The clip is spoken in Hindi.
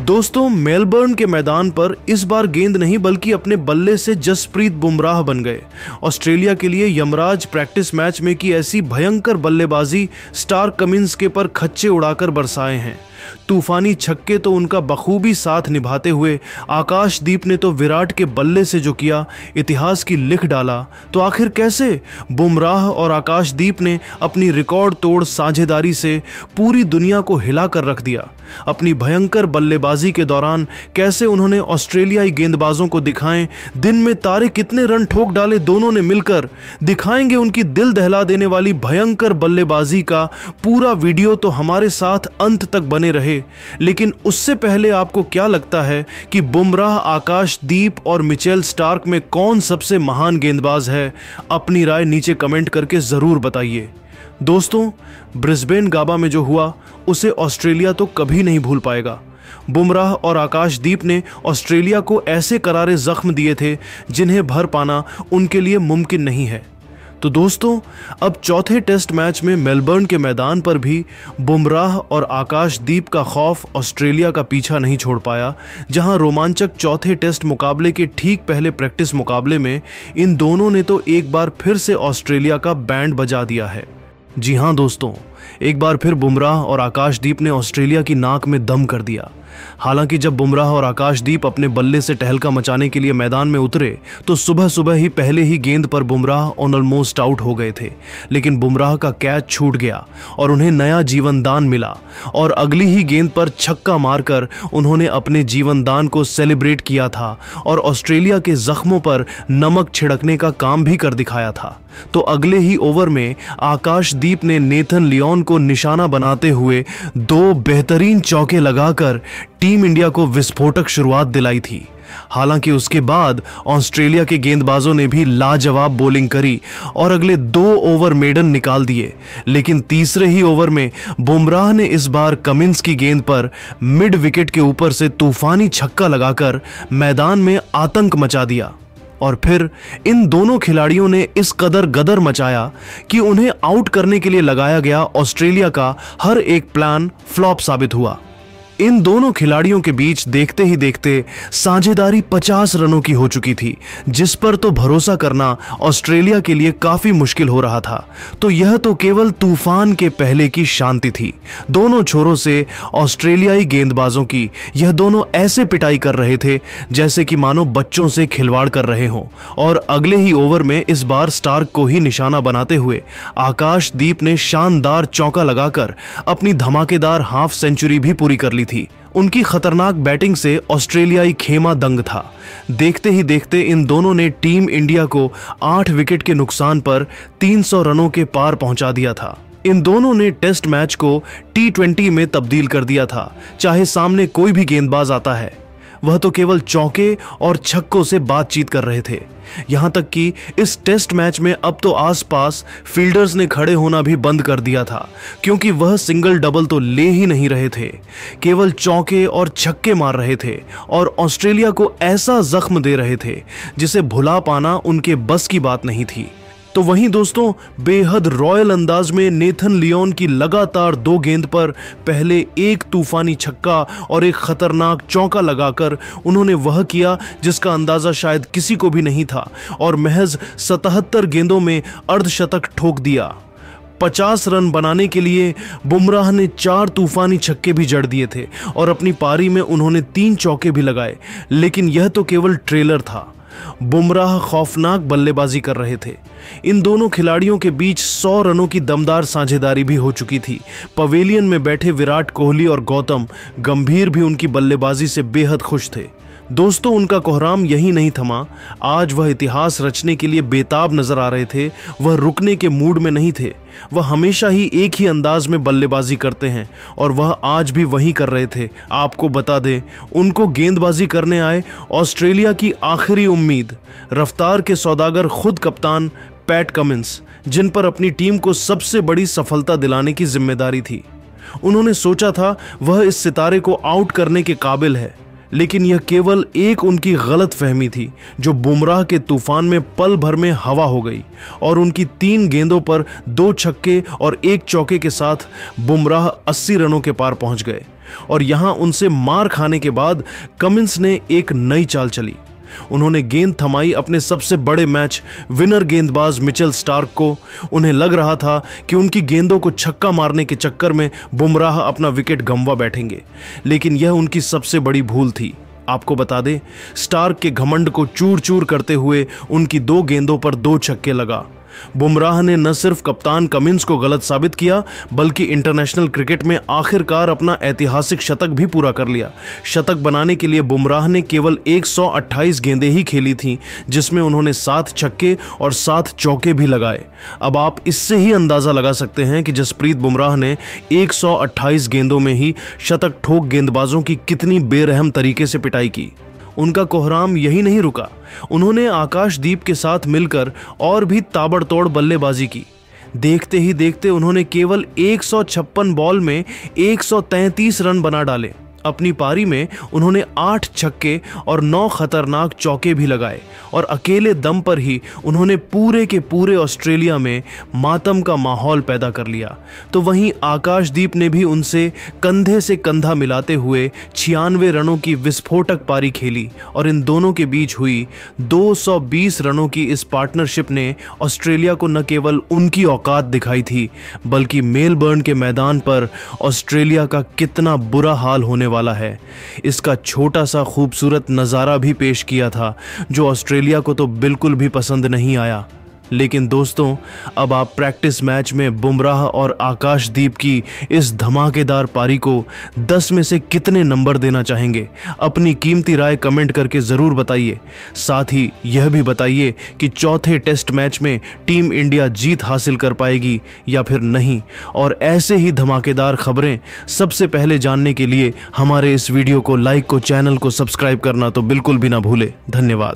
दोस्तों, मेलबर्न के मैदान पर इस बार गेंद नहीं बल्कि अपने बल्ले से जसप्रीत बुमराह बन गए। ऑस्ट्रेलिया के लिए यमराज प्रैक्टिस मैच में की ऐसी भयंकर बल्लेबाजी स्टार्क कमिंस के पर खच्चे उड़ाकर बरसाए हैं। तूफानी छक्के तो उनका बखूबी साथ निभाते हुए आकाशदीप ने तो विराट के बल्ले से जो किया इतिहास की लिख डाला। तो आखिर कैसे बुमराह और आकाशदीप ने अपनी रिकॉर्ड तोड़ साझेदारी से पूरी दुनिया को हिला कर रख दिया। अपनी भयंकर बल्लेबाजी के दौरान कैसे उन्होंने ऑस्ट्रेलियाई गेंदबाजों को दिखाएं दिन में तारे कितने रन ठोक डाले दोनों ने मिलकर। दिखाएंगे उनकी दिल दहला देने वाली भयंकर बल्लेबाजी का पूरा वीडियो, तो हमारे साथ अंत तक बने रहे। लेकिन उससे पहले आपको क्या लगता है कि बुमराह, आकाशदीप और मिचेल स्टार्क में कौन सबसे महान गेंदबाज है? अपनी राय नीचे कमेंट करके जरूर बताइए। दोस्तों, ब्रिस्बेन गाबा में जो हुआ उसे ऑस्ट्रेलिया तो कभी नहीं भूल पाएगा। बुमराह और आकाशदीप ने ऑस्ट्रेलिया को ऐसे करारे जख्म दिए थे जिन्हें भर पाना उनके लिए मुमकिन नहीं है। तो दोस्तों, अब चौथे टेस्ट मैच में मेलबर्न के मैदान पर भी बुमराह और आकाशदीप का खौफ ऑस्ट्रेलिया का पीछा नहीं छोड़ पाया, जहां रोमांचक चौथे टेस्ट मुकाबले के ठीक पहले प्रैक्टिस मुकाबले में इन दोनों ने तो एक बार फिर से ऑस्ट्रेलिया का बैंड बजा दिया है। जी हां दोस्तों, एक बार फिर बुमराह और आकाशदीप ने ऑस्ट्रेलिया की नाक में दम कर दिया। हालांकि जब बुमराह और आकाशदीप अपने बल्ले से टहलका मचाने के लिए मैदान में उतरे तो सुबह सुबह ही पहले ही गेंद पर बुमराह ऑलमोस्ट आउट हो गए थे। लेकिन बुमराह का कैच छूट गया और उन्हें नया जीवन दान मिला और अगली ही गेंद पर छक्का मारकर उन्होंने अपने जीवन दान को सेलिब्रेट किया था और ऑस्ट्रेलिया के जख्मों पर नमक छिड़कने का काम भी कर दिखाया था। तो अगले ही ओवर में आकाशदीप ने नेथन लियोन को निशाना बनाते हुए 2 बेहतरीन चौके लगाकर टीम इंडिया को विस्फोटक शुरुआत दिलाई थी। हालांकि उसके बाद ऑस्ट्रेलिया के गेंदबाजों ने भी लाजवाब बॉलिंग करी और अगले 2 ओवर मेडन निकाल दिए। लेकिन तीसरे ही ओवर में बुमराह ने इस बार कमिंस की गेंद पर मिड विकेट के ऊपर से तूफानी छक्का लगाकर मैदान में आतंक मचा दिया। और फिर इन दोनों खिलाड़ियों ने इस कदर गदर मचाया कि उन्हें आउट करने के लिए लगाया गया ऑस्ट्रेलिया का हर एक प्लान फ्लॉप साबित हुआ। इन दोनों खिलाड़ियों के बीच देखते ही देखते साझेदारी 50 रनों की हो चुकी थी, जिस पर तो भरोसा करना ऑस्ट्रेलिया के लिए काफी मुश्किल हो रहा था। तो यह तो केवल तूफान के पहले की शांति थी। दोनों छोरों से ऑस्ट्रेलियाई गेंदबाजों की यह दोनों ऐसे पिटाई कर रहे थे जैसे कि मानो बच्चों से खिलवाड़ कर रहे हों। और अगले ही ओवर में इस बार स्टार्क को ही निशाना बनाते हुए आकाशदीप ने शानदार चौका लगाकर अपनी धमाकेदार हाफ सेंचुरी भी पूरी कर ली थी। उनकी खतरनाक बैटिंग से ऑस्ट्रेलियाई खेमा दंग था। देखते ही देखते इन दोनों ने टीम इंडिया को 8 विकेट के नुकसान पर 300 रनों के पार पहुंचा दिया था। इन दोनों ने टेस्ट मैच को T20 में तब्दील कर दिया था। चाहे सामने कोई भी गेंदबाज आता है, वह तो केवल चौके और छक्कों से बातचीत कर रहे थे। यहां तक कि इस टेस्ट मैच में अब तो आसपास फील्डर्स ने खड़े होना भी बंद कर दिया था, क्योंकि वह सिंगल डबल तो ले ही नहीं रहे थे, केवल चौके और छक्के मार रहे थे और ऑस्ट्रेलिया को ऐसा जख्म दे रहे थे जिसे भुला पाना उनके बस की बात नहीं थी। तो वहीं दोस्तों, बेहद रॉयल अंदाज में नेथन लियोन की लगातार 2 गेंद पर पहले एक तूफानी छक्का और एक खतरनाक चौका लगाकर उन्होंने वह किया जिसका अंदाजा शायद किसी को भी नहीं था और महज 77 गेंदों में अर्धशतक ठोक दिया। 50 रन बनाने के लिए बुमराह ने 4 तूफानी छक्के भी जड़ दिए थे और अपनी पारी में उन्होंने 3 चौके भी लगाए। लेकिन यह तो केवल ट्रेलर था। बुमराह खौफनाक बल्लेबाजी कर रहे थे। इन दोनों खिलाड़ियों के बीच 100 रनों की दमदार साझेदारी भी हो चुकी थी। पवेलियन में बैठे विराट कोहली और गौतम गंभीर भी उनकी बल्लेबाजी से बेहद खुश थे। दोस्तों, उनका कोहराम यही नहीं थमा। आज वह इतिहास रचने के लिए बेताब नजर आ रहे थे। वह रुकने के मूड में नहीं थे। वह हमेशा ही एक ही अंदाज में बल्लेबाजी करते हैं और वह आज भी वही कर रहे थे। आपको बता दें, उनको गेंदबाजी करने आए ऑस्ट्रेलिया की आखिरी उम्मीद, रफ्तार के सौदागर खुद कप्तान पैट कमिंस, जिन पर अपनी टीम को सबसे बड़ी सफलता दिलाने की जिम्मेदारी थी। उन्होंने सोचा था वह इस सितारे को आउट करने के काबिल है, लेकिन यह केवल एक उनकी गलत फहमी थी जो बुमराह के तूफान में पल भर में हवा हो गई और उनकी 3 गेंदों पर 2 छक्के और 1 चौके के साथ बुमराह 80 रनों के पार पहुंच गए। और यहां उनसे मार खाने के बाद कमिंस ने एक नई चाल चली। उन्होंने गेंद थमाई अपने सबसे बड़े मैच विनर गेंदबाज मिचेल स्टार्क को। उन्हें लग रहा था कि उनकी गेंदों को छक्का मारने के चक्कर में बुमराह अपना विकेट गंवा बैठेंगे, लेकिन यह उनकी सबसे बड़ी भूल थी। आपको बता दें, स्टार्क के घमंड को चूर चूर करते हुए उनकी 2 गेंदों पर 2 छक्के लगा। बुमराह ने न सिर्फ कप्तान कमिंस को गलत साबित किया, बल्कि इंटरनेशनल क्रिकेट में आखिरकार अपना ऐतिहासिक शतक भी पूरा कर लिया। शतक बनाने के लिए बुमराह ने केवल 128 गेंदें ही खेली थीं, जिसमें उन्होंने 7 छक्के और 7 चौके भी लगाए। अब आप इससे ही अंदाजा लगा सकते हैं कि जसप्रीत बुमराह ने 128 गेंदों में ही शतक ठोक गेंदबाजों की कितनी बेरहम तरीके से पिटाई की। उनका कोहराम यही नहीं रुका, उन्होंने आकाशदीप के साथ मिलकर और भी ताबड़तोड़ बल्लेबाजी की। देखते ही देखते उन्होंने केवल 156 बॉल में 133 रन बना डाले। अपनी पारी में उन्होंने 8 छक्के और 9 खतरनाक चौके भी लगाए और अकेले दम पर ही उन्होंने पूरे के पूरे ऑस्ट्रेलिया में मातम का माहौल पैदा कर लिया। तो वहीं आकाशदीप ने भी उनसे कंधे से कंधा मिलाते हुए 96 रनों की विस्फोटक पारी खेली और इन दोनों के बीच हुई 220 रनों की इस पार्टनरशिप ने ऑस्ट्रेलिया को न केवल उनकी औकात दिखाई थी, बल्कि मेलबर्न के मैदान पर ऑस्ट्रेलिया का कितना बुरा हाल होने वाला है, इसका छोटा सा खूबसूरत नज़ारा भी पेश किया था, जो ऑस्ट्रेलिया को तो बिल्कुल भी पसंद नहीं आया। लेकिन दोस्तों, अब आप प्रैक्टिस मैच में बुमराह और आकाशदीप की इस धमाकेदार पारी को 10 में से कितने नंबर देना चाहेंगे? अपनी कीमती राय कमेंट करके ज़रूर बताइए। साथ ही यह भी बताइए कि चौथे टेस्ट मैच में टीम इंडिया जीत हासिल कर पाएगी या फिर नहीं। और ऐसे ही धमाकेदार खबरें सबसे पहले जानने के लिए हमारे इस वीडियो को लाइक, चैनल को सब्सक्राइब करना तो बिल्कुल भी ना भूले। धन्यवाद।